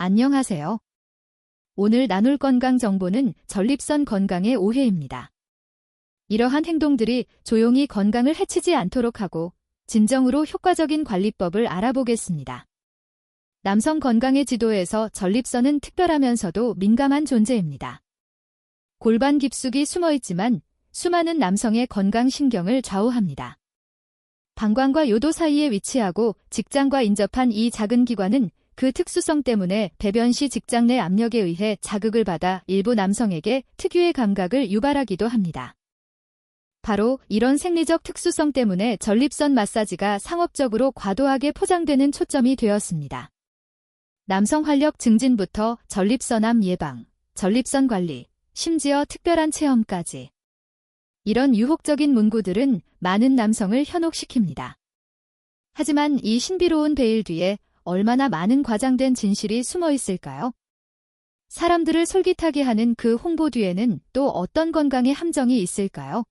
안녕하세요. 오늘 나눌 건강 정보는 전립선 건강의 오해입니다. 이러한 행동들이 조용히 건강을 해치지 않도록 하고 진정으로 효과적인 관리법을 알아보겠습니다. 남성 건강의 지도에서 전립선은 특별하면서도 민감한 존재입니다. 골반 깊숙이 숨어있지만 수많은 남성의 건강 신경을 좌우합니다. 방광과 요도 사이에 위치하고 직장과 인접한 이 작은 기관은 그 특수성 때문에 배변 시 직장 내 압력에 의해 자극을 받아 일부 남성에게 특유의 감각을 유발하기도 합니다. 바로 이런 생리적 특수성 때문에 전립선 마사지가 상업적으로 과도하게 포장되는 초점이 되었습니다. 남성 활력 증진부터 전립선암 예방, 전립선 관리, 심지어 특별한 체험까지. 이런 유혹적인 문구들은 많은 남성을 현혹시킵니다. 하지만 이 신비로운 베일 뒤에 얼마나 많은 과장된 진실이 숨어 있을까요? 사람들을 솔깃하게 하는 그 홍보 뒤에는 또 어떤 건강의 함정이 있을까요?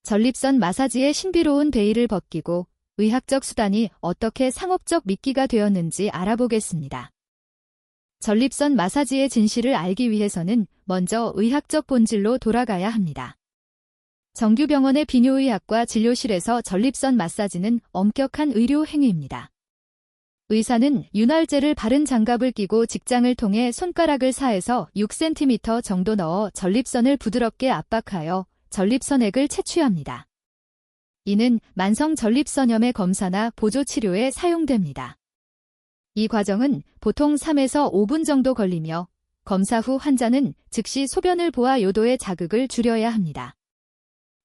전립선 마사지의 신비로운 베일을 벗기고 의학적 수단이 어떻게 상업적 미끼가 되었는지 알아보겠습니다. 전립선 마사지의 진실을 알기 위해서는 먼저 의학적 본질로 돌아가야 합니다. 정규 병원의 비뇨의학과 진료실에서 전립선 마사지는 엄격한 의료 행위입니다. 의사는 윤활제를 바른 장갑을 끼고 직장을 통해 손가락을 4에서 6cm 정도 넣어 전립선을 부드럽게 압박하여 전립선액을 채취합니다. 이는 만성 전립선염의 검사나 보조 치료에 사용됩니다. 이 과정은 보통 3에서 5분 정도 걸리며 검사 후 환자는 즉시 소변을 보아 요도의 자극을 줄여야 합니다.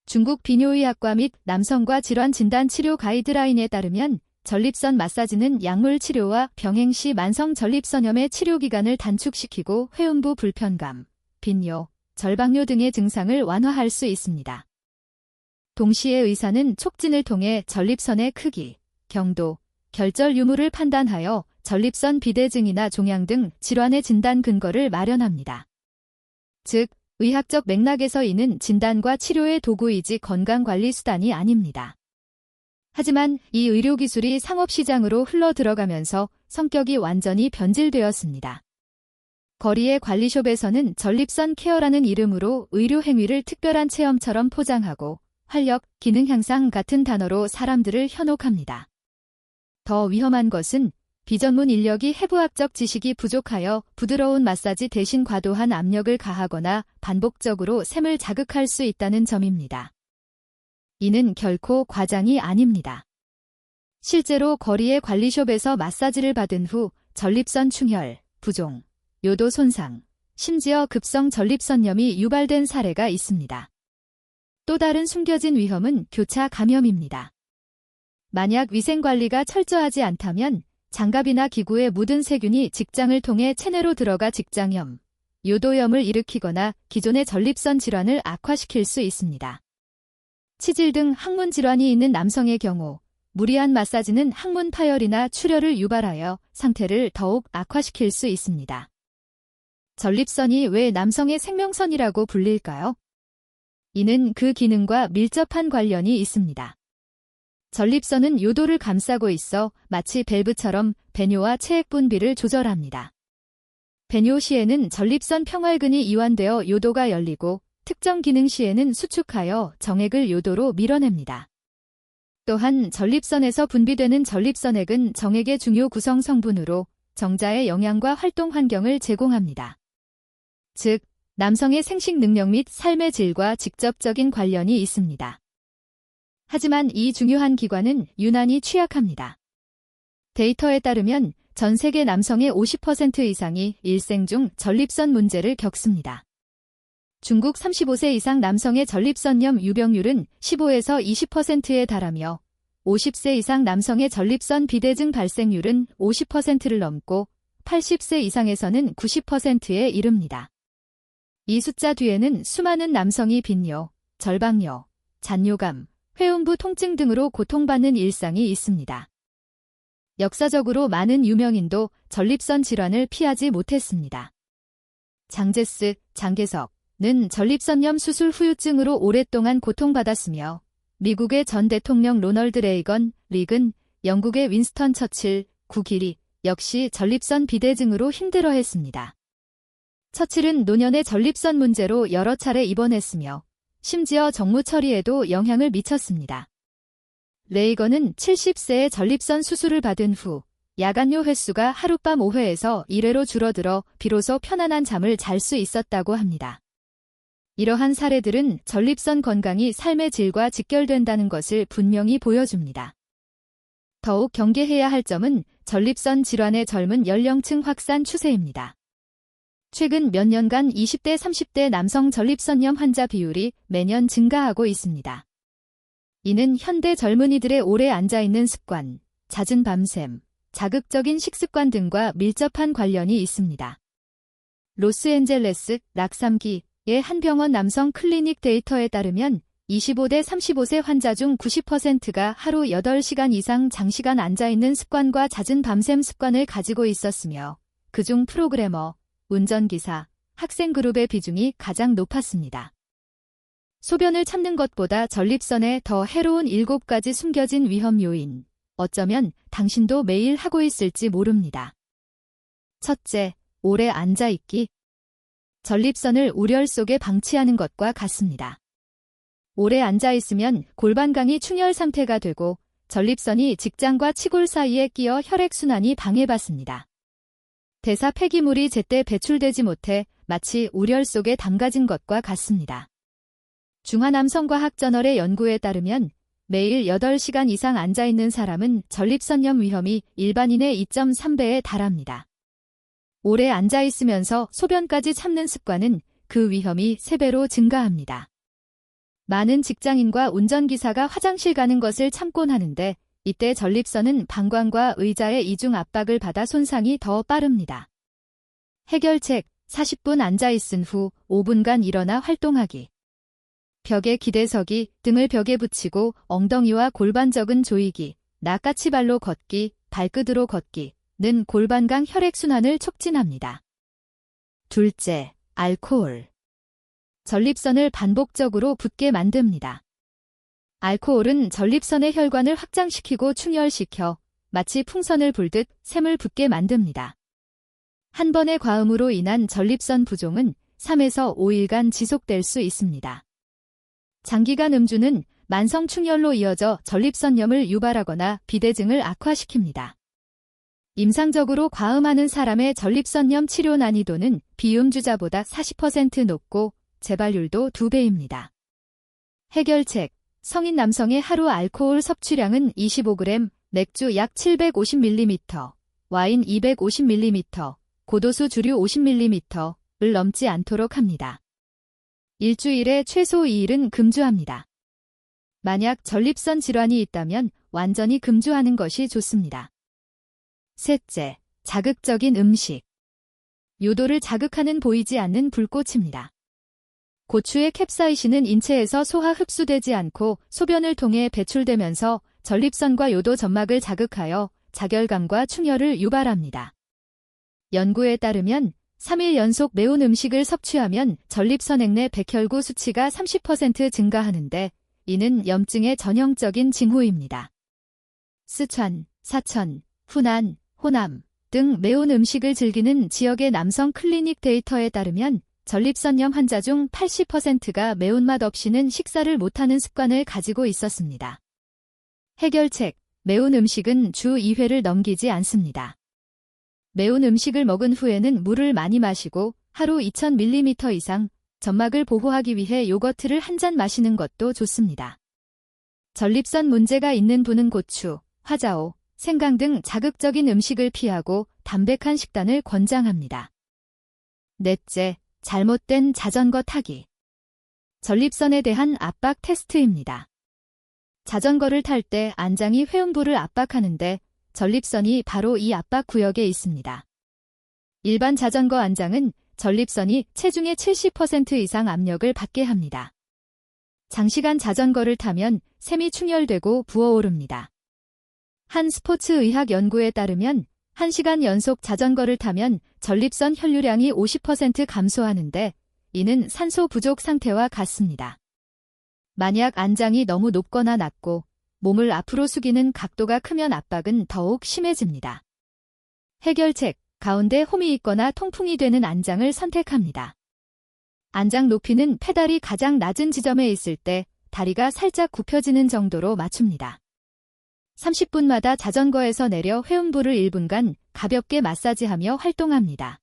중국 비뇨의학과 및 남성과 질환 진단 치료 가이드라인에 따르면 전립선 마사지는 약물 치료와 병행 시 만성 전립선염의 치료 기간을 단축시키고 회음부 불편감, 빈뇨, 절박뇨 등의 증상을 완화할 수 있습니다. 동시에 의사는 촉진을 통해 전립선의 크기, 경도, 결절 유무를 판단하여 전립선 비대증이나 종양 등 질환의 진단 근거를 마련합니다. 즉, 의학적 맥락에서 이는 진단과 치료의 도구이지 건강관리 수단이 아닙니다. 하지만 이 의료기술이 상업시장으로 흘러들어가면서 성격이 완전히 변질되었습니다. 거리의 관리숍에서는 전립선 케어라는 이름으로 의료 행위를 특별한 체험처럼 포장하고 활력, 기능 향상 같은 단어로 사람들을 현혹합니다. 더 위험한 것은 비전문 인력이 해부학적 지식이 부족하여 부드러운 마사지 대신 과도한 압력을 가하거나 반복적으로 샘을 자극할 수 있다는 점입니다. 이는 결코 과장이 아닙니다. 실제로 거리의 관리숍에서 마사지를 받은 후 전립선 충혈, 부종, 요도 손상, 심지어 급성 전립선염이 유발된 사례가 있습니다. 또 다른 숨겨진 위험은 교차 감염입니다. 만약 위생관리가 철저하지 않다면 장갑이나 기구에 묻은 세균이 직장을 통해 체내로 들어가 직장염, 요도염을 일으키거나 기존의 전립선 질환을 악화시킬 수 있습니다. 치질 등 항문 질환이 있는 남성의 경우 무리한 마사지는 항문 파열이나 출혈을 유발하여 상태를 더욱 악화시킬 수 있습니다. 전립선이 왜 남성의 생명선이라고 불릴까요? 이는 그 기능과 밀접한 관련이 있습니다. 전립선은 요도를 감싸고 있어 마치 밸브처럼 배뇨와 체액 분비를 조절합니다. 배뇨 시에는 전립선 평활근이 이완되어 요도가 열리고 특정 기능 시에는 수축하여 정액을 요도로 밀어냅니다. 또한 전립선에서 분비되는 전립선액은 정액의 중요 구성 성분으로 정자의 영양과 활동 환경을 제공합니다. 즉, 남성의 생식 능력 및 삶의 질과 직접적인 관련이 있습니다. 하지만 이 중요한 기관은 유난히 취약합니다. 데이터에 따르면 전 세계 남성의 50% 이상이 일생 중 전립선 문제를 겪습니다. 중국 35세 이상 남성의 전립선염 유병률은 15에서 20%에 달하며 50세 이상 남성의 전립선 비대증 발생률은 50%를 넘고 80세 이상에서는 90%에 이릅니다. 이 숫자 뒤에는 수많은 남성이 빈뇨, 절박뇨, 잔뇨감, 회음부 통증 등으로 고통받는 일상이 있습니다. 역사적으로 많은 유명인도 전립선 질환을 피하지 못했습니다. 장제스, 장개석는 전립선염 수술 후유증으로 오랫동안 고통받았으며 미국의 전 대통령 로널드 레이건, 릭은 영국의 윈스턴 처칠, 구길이, 역시 전립선 비대증으로 힘들어했습니다. 처칠은 노년의 전립선 문제로 여러 차례 입원했으며 심지어 정무 처리에도 영향을 미쳤습니다. 레이건은 70세에 전립선 수술을 받은 후 야간요 횟수가 하룻밤 5회에서 1회로 줄어들어 비로소 편안한 잠을 잘 수 있었다고 합니다. 이러한 사례들은 전립선 건강이 삶의 질과 직결된다는 것을 분명히 보여줍니다. 더욱 경계해야 할 점은 전립선 질환의 젊은 연령층 확산 추세입니다. 최근 몇 년간 20대, 30대 남성 전립선염 환자 비율이 매년 증가하고 있습니다. 이는 현대 젊은이들의 오래 앉아있는 습관, 잦은 밤샘, 자극적인 식습관 등과 밀접한 관련이 있습니다. 로스앤젤레스 락3기의 한 병원 남성 클리닉 데이터에 따르면 25대 35세 환자 중 90%가 하루 8시간 이상 장시간 앉아있는 습관과 잦은 밤샘 습관을 가지고 있었으며 그중 프로그래머, 운전기사, 학생 그룹의 비중이 가장 높았습니다. 소변을 참는 것보다 전립선에 더 해로운 7가지 숨겨진 위험 요인. 어쩌면 당신도 매일 하고 있을지 모릅니다. 첫째, 오래 앉아있기. 전립선을 우렬 속에 방치하는 것과 같습니다. 오래 앉아있으면 골반강이 충혈 상태가 되고 전립선이 직장과 치골 사이에 끼어 혈액순환이 방해받습니다. 대사 폐기물이 제때 배출되지 못해 마치 우렬 속에 담가진 것과 같습니다. 중화남성과학저널의 연구에 따르면 매일 8시간 이상 앉아있는 사람은 전립선염 위험이 일반인의 2.3배에 달합니다. 오래 앉아있으면서 소변까지 참는 습관은 그 위험이 3배로 증가합니다. 많은 직장인과 운전기사가 화장실 가는 것을 참곤 하는데 이때 전립선은 방광과 의자의 이중 압박을 받아 손상이 더 빠릅니다. 해결책, 40분 앉아있은 후 5분간 일어나 활동하기. 벽에 기대서기, 등을 벽에 붙이고 엉덩이와 골반적은 조이기, 나까치발로 걷기, 발끝으로 걷기는 골반강 혈액순환을 촉진합니다. 둘째, 알코올. 전립선을 반복적으로 붓게 만듭니다. 알코올은 전립선의 혈관을 확장시키고 충혈시켜 마치 풍선을 불듯 샘을 붓게 만듭니다. 한 번의 과음으로 인한 전립선 부종은 3에서 5일간 지속될 수 있습니다. 장기간 음주는 만성 충혈로 이어져 전립선염을 유발하거나 비대증을 악화시킵니다. 임상적으로 과음하는 사람의 전립선염 치료 난이도는 비음주자보다 40% 높고 재발률도 2배입니다. 해결책, 성인 남성의 하루 알코올 섭취량은 25g, 맥주 약 750ml, 와인 250ml, 고도수 주류 50ml를 넘지 않도록 합니다. 일주일에 최소 2일은 금주합니다. 만약 전립선 질환이 있다면 완전히 금주하는 것이 좋습니다. 셋째, 자극적인 음식. 요도를 자극하는 보이지 않는 불꽃입니다. 고추의 캡사이신은 인체에서 소화 흡수되지 않고 소변을 통해 배출되면서 전립선과 요도 점막을 자극하여 자결감과 충혈을 유발합니다. 연구에 따르면 3일 연속 매운 음식을 섭취하면 전립선액 내 백혈구 수치가 30% 증가하는데 이는 염증의 전형적인 징후입니다. 스촨, 사천, 후난, 호남 등 매운 음식을 즐기는 지역의 남성 클리닉 데이터에 따르면 전립선염 환자 중 80%가 매운맛 없이는 식사를 못하는 습관을 가지고 있었습니다. 해결책, 매운 음식은 주 2회를 넘기지 않습니다. 매운 음식을 먹은 후에는 물을 많이 마시고 하루 2000ml 이상 점막을 보호하기 위해 요거트를 한 잔 마시는 것도 좋습니다. 전립선 문제가 있는 분은 고추, 화자오, 생강 등 자극적인 음식을 피하고 담백한 식단을 권장합니다. 넷째, 잘못된 자전거 타기. 전립선에 대한 압박 테스트입니다. 자전거를 탈 때 안장이 회음부를 압박하는데 전립선이 바로 이 압박 구역에 있습니다. 일반 자전거 안장은 전립선이 체중의 70% 이상 압력을 받게 합니다. 장시간 자전거를 타면 샘이 충혈되고 부어오릅니다. 한 스포츠의학 연구에 따르면 1시간 연속 자전거를 타면 전립선 혈류량이 50% 감소하는데 이는 산소 부족 상태와 같습니다. 만약 안장이 너무 높거나 낮고 몸을 앞으로 숙이는 각도가 크면 압박은 더욱 심해집니다. 해결책, 가운데 홈이 있거나 통풍이 되는 안장을 선택합니다. 안장 높이는 페달이 가장 낮은 지점에 있을 때 다리가 살짝 굽혀지는 정도로 맞춥니다. 30분마다 자전거에서 내려 회음부를 1분간 가볍게 마사지하며 활동합니다.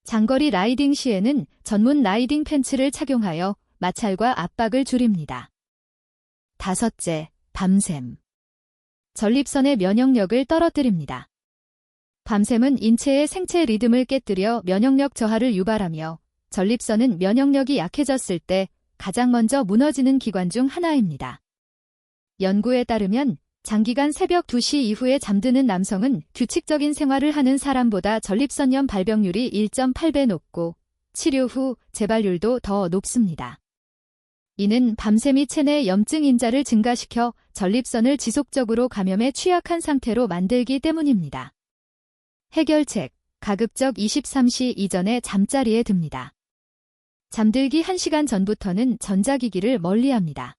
장거리 라이딩 시에는 전문 라이딩 팬츠를 착용하여 마찰과 압박을 줄입니다. 5째, 밤샘. 전립선의 면역력을 떨어뜨립니다. 밤샘은 인체의 생체 리듬을 깨뜨려 면역력 저하를 유발하며 전립선은 면역력이 약해졌을 때 가장 먼저 무너지는 기관 중 하나입니다. 연구에 따르면 장기간 새벽 2시 이후에 잠드는 남성은 규칙적인 생활을 하는 사람보다 전립선염 발병률이 1.8배 높고 치료 후 재발률도 더 높습니다. 이는 밤샘이 체내 염증 인자를 증가시켜 전립선을 지속적으로 감염에 취약한 상태로 만들기 때문입니다. 해결책, 가급적 23시 이전에 잠자리에 듭니다. 잠들기 1시간 전부터는 전자기기를 멀리합니다.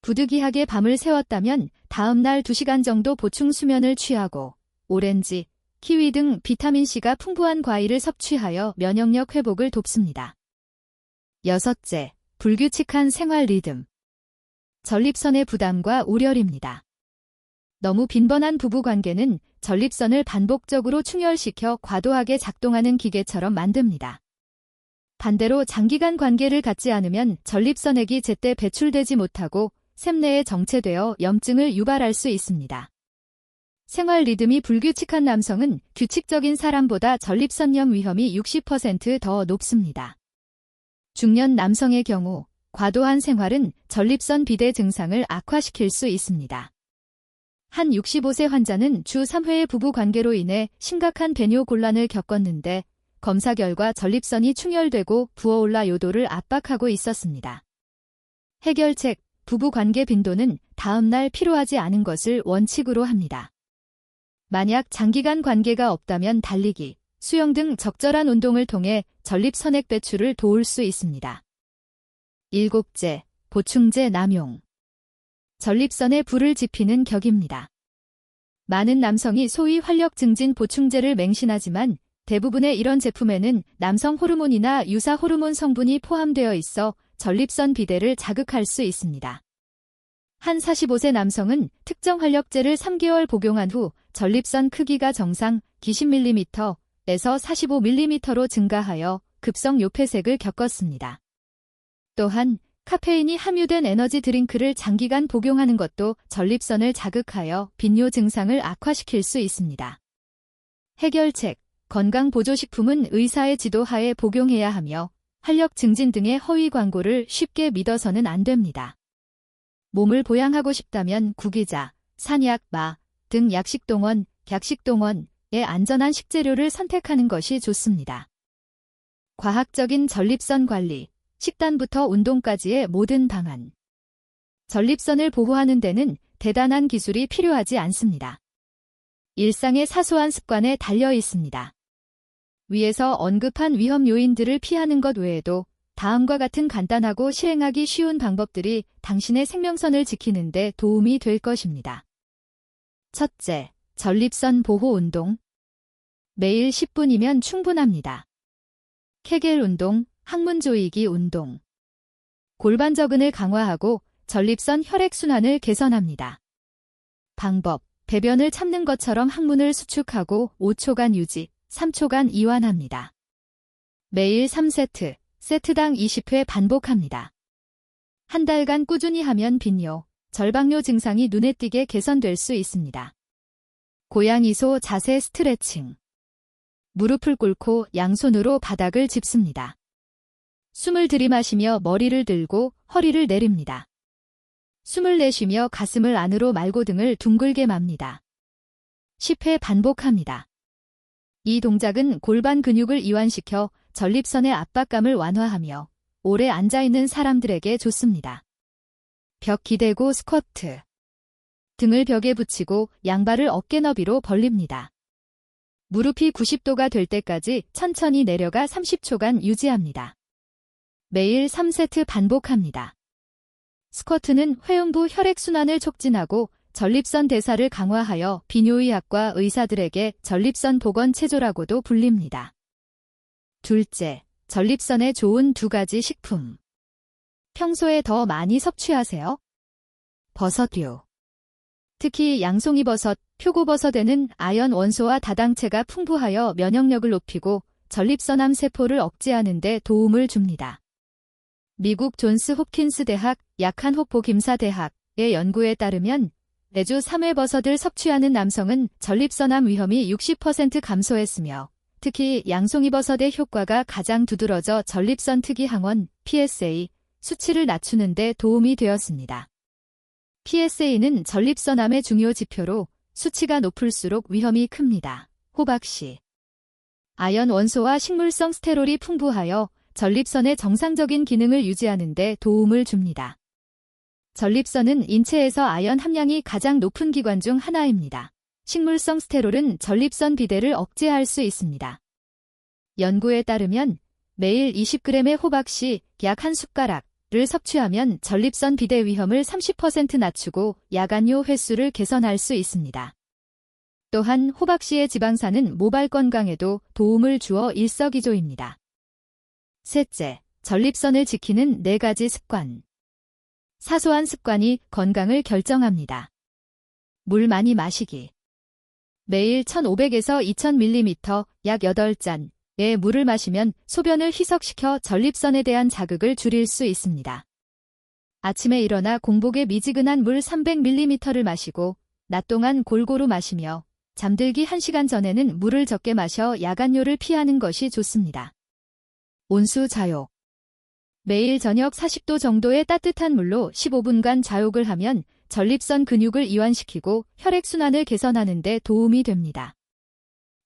부득이하게 밤을 새웠다면 다음 날 2시간 정도 보충 수면을 취하고 오렌지, 키위 등 비타민C가 풍부한 과일을 섭취하여 면역력 회복을 돕습니다. 6째, 불규칙한 생활 리듬. 전립선의 부담과 우려입니다. 너무 빈번한 부부관계는 전립선을 반복적으로 충혈시켜 과도하게 작동하는 기계처럼 만듭니다. 반대로 장기간 관계를 갖지 않으면 전립선액이 제때 배출되지 못하고 샘내에 정체되어 염증을 유발할 수 있습니다. 생활 리듬이 불규칙한 남성은 규칙적인 사람보다 전립선염 위험이 60% 더 높습니다. 중년 남성의 경우 과도한 생활은 전립선 비대 증상을 악화시킬 수 있습니다. 한 65세 환자는 주 3회의 부부 관계로 인해 심각한 배뇨 곤란을 겪었는데 검사 결과 전립선이 충혈되고 부어올라 요도를 압박하고 있었습니다. 해결책, 부부 관계 빈도는 다음 날 필요하지 않은 것을 원칙으로 합니다. 만약 장기간 관계가 없다면 달리기, 수영 등 적절한 운동을 통해 전립선액 배출을 도울 수 있습니다. 7째, 보충제 남용. 전립선에 불을 지피는 격입니다. 많은 남성이 소위 활력 증진 보충제를 맹신하지만 대부분의 이런 제품에는 남성 호르몬이나 유사 호르몬 성분이 포함되어 있어 전립선 비대를 자극할 수 있습니다. 한 45세 남성은 특정 활력제를 3개월 복용한 후 전립선 크기가 정상 20mm에서 45mm로 증가하여 급성 요폐색을 겪었습니다. 또한 카페인이 함유된 에너지 드링크를 장기간 복용하는 것도 전립선을 자극하여 빈뇨 증상을 악화시킬 수 있습니다. 해결책, 건강보조식품은 의사의 지도하에 복용해야 하며 활력 증진 등의 허위 광고를 쉽게 믿어서는 안 됩니다. 몸을 보양하고 싶다면 구기자, 산약, 마 등 약식동원, 객식동원의 안전한 식재료를 선택하는 것이 좋습니다. 과학적인 전립선 관리, 식단부터 운동까지의 모든 방안. 전립선을 보호하는 데는 대단한 기술이 필요하지 않습니다. 일상의 사소한 습관에 달려 있습니다. 위에서 언급한 위험 요인들을 피하는 것 외에도 다음과 같은 간단하고 실행하기 쉬운 방법들이 당신의 생명선을 지키는 데 도움이 될 것입니다. 첫째, 전립선 보호 운동. 매일 10분이면 충분합니다. 케겔 운동, 항문 조이기 운동. 골반저근을 강화하고 전립선 혈액순환을 개선합니다. 방법, 배변을 참는 것처럼 항문을 수축하고 5초간 유지, 3초간 이완합니다. 매일 3세트, 세트당 20회 반복합니다. 한 달간 꾸준히 하면 빈뇨, 절박뇨 증상이 눈에 띄게 개선될 수 있습니다. 고양이소 자세 스트레칭. 무릎을 꿇고 양손으로 바닥을 짚습니다. 숨을 들이마시며 머리를 들고 허리를 내립니다. 숨을 내쉬며 가슴을 안으로 말고 등을 둥글게 맙니다. 10회 반복합니다. 이 동작은 골반 근육을 이완시켜 전립선의 압박감을 완화하며 오래 앉아있는 사람들에게 좋습니다. 벽 기대고 스쿼트. 등을 벽에 붙이고 양발을 어깨 너비로 벌립니다. 무릎이 90도가 될 때까지 천천히 내려가 30초간 유지합니다. 매일 3세트 반복합니다. 스쿼트는 회음부 혈액순환을 촉진하고 전립선 대사를 강화하여 비뇨의학과 의사들에게 전립선 복원 체조라고도 불립니다. 둘째, 전립선에 좋은 2가지 식품. 평소에 더 많이 섭취하세요. 버섯류. 특히 양송이버섯, 표고버섯에는 아연 원소와 다당체가 풍부하여 면역력을 높이고 전립선암 세포를 억제하는 데 도움을 줍니다. 미국 존스 홉킨스 대학 약한호포 김사대학의 연구에 따르면 매주 3회 버섯을 섭취하는 남성은 전립선암 위험이 60% 감소했으며 특히 양송이버섯의 효과가 가장 두드러져 전립선 특이 항원, PSA, 수치를 낮추는 데 도움이 되었습니다. PSA는 전립선암의 중요 지표로 수치가 높을수록 위험이 큽니다. 호박씨. 아연 원소와 식물성 스테롤이 풍부하여 전립선의 정상적인 기능을 유지하는 데 도움을 줍니다. 전립선은 인체에서 아연 함량이 가장 높은 기관 중 하나입니다. 식물성 스테롤은 전립선 비대를 억제할 수 있습니다. 연구에 따르면 매일 20g의 호박씨 약 1숟가락을 섭취하면 전립선 비대 위험을 30% 낮추고 야간요 횟수를 개선할 수 있습니다. 또한 호박씨의 지방산은 모발 건강에도 도움을 주어 일석이조입니다. 셋째, 전립선을 지키는 4가지 습관. 사소한 습관이 건강을 결정합니다. 물 많이 마시기. 매일 1500에서 2000ml 약 8잔의 물을 마시면 소변을 희석시켜 전립선에 대한 자극을 줄일 수 있습니다. 아침에 일어나 공복에 미지근한 물 300ml를 마시고 낮 동안 골고루 마시며 잠들기 1시간 전에는 물을 적게 마셔 야간요를 피하는 것이 좋습니다. 온수 자욕. 매일 저녁 40도 정도의 따뜻한 물로 15분간 자욕을 하면 전립선 근육을 이완시키고 혈액순환을 개선하는 데 도움이 됩니다.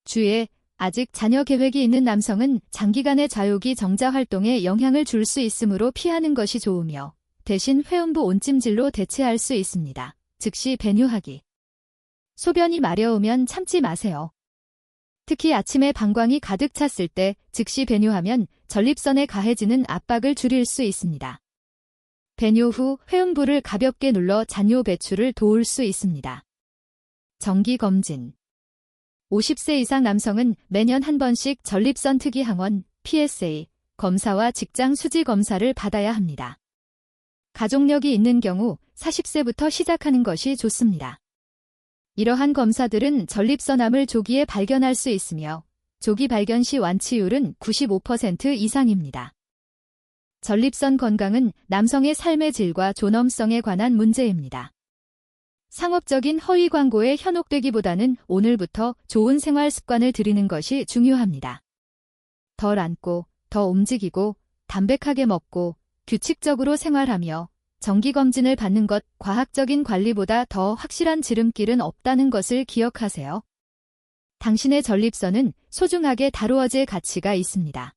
주에 아직 자녀 계획이 있는 남성은 장기간의 자욕이 정자 활동에 영향을 줄 수 있으므로 피하는 것이 좋으며 대신 회음부 온찜질로 대체할 수 있습니다. 즉시 배뇨하기. 소변이 마려우면 참지 마세요. 특히 아침에 방광이 가득 찼을 때 즉시 배뇨하면 전립선에 가해지는 압박을 줄일 수 있습니다. 배뇨 후 회음부를 가볍게 눌러 잔뇨 배출을 도울 수 있습니다. 정기검진. 50세 이상 남성은 매년 한 번씩 전립선 특이 항원, PSA, 검사와 직장 수지 검사를 받아야 합니다. 가족력이 있는 경우 40세부터 시작하는 것이 좋습니다. 이러한 검사들은 전립선암을 조기에 발견할 수 있으며 조기 발견 시 완치율은 95% 이상입니다. 전립선 건강은 남성의 삶의 질과 존엄성에 관한 문제입니다. 상업적인 허위 광고에 현혹되기보다는 오늘부터 좋은 생활 습관을 들이는 것이 중요합니다. 덜 앉고, 더 움직이고, 담백하게 먹고, 규칙적으로 생활하며 정기검진을 받는 것, 과학적인 관리보다 더 확실한 지름길은 없다는 것을 기억하세요. 당신의 전립선은 소중하게 다루어질 가치가 있습니다.